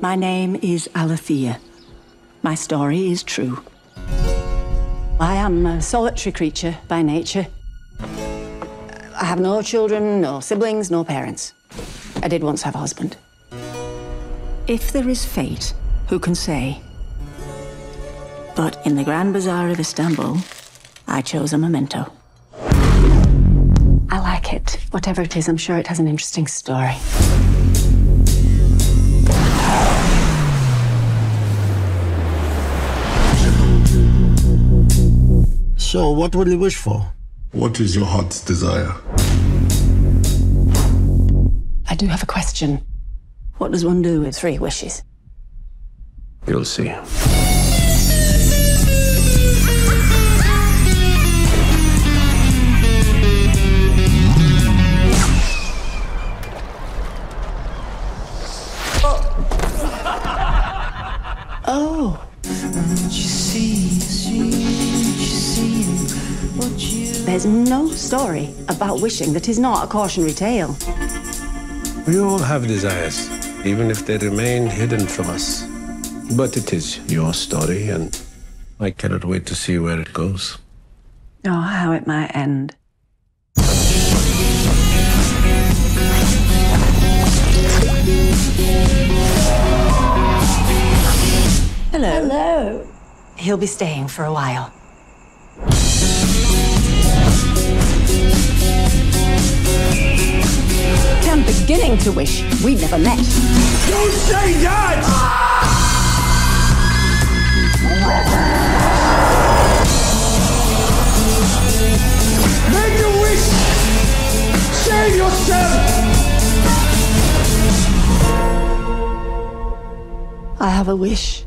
My name is Alethea. My story is true. I am a solitary creature by nature. I have no children, no siblings, no parents. I did once have a husband. If there is fate, who can say? But in the Grand Bazaar of Istanbul, I chose a memento. I like it. Whatever it is, I'm sure it has an interesting story. So, what will you wish for? What is your heart's desire? I do have a question. What does one do with 3 wishes? You'll see. Oh. There's no story about wishing that is not a cautionary tale. We all have desires, even if they remain hidden from us. But it is your story, and I cannot wait to see where it goes. Oh, how it might end. Hello. Hello. He'll be staying for a while. I'm beginning to wish we'd never met. Don't say that! Make a wish! Save yourself! I have a wish.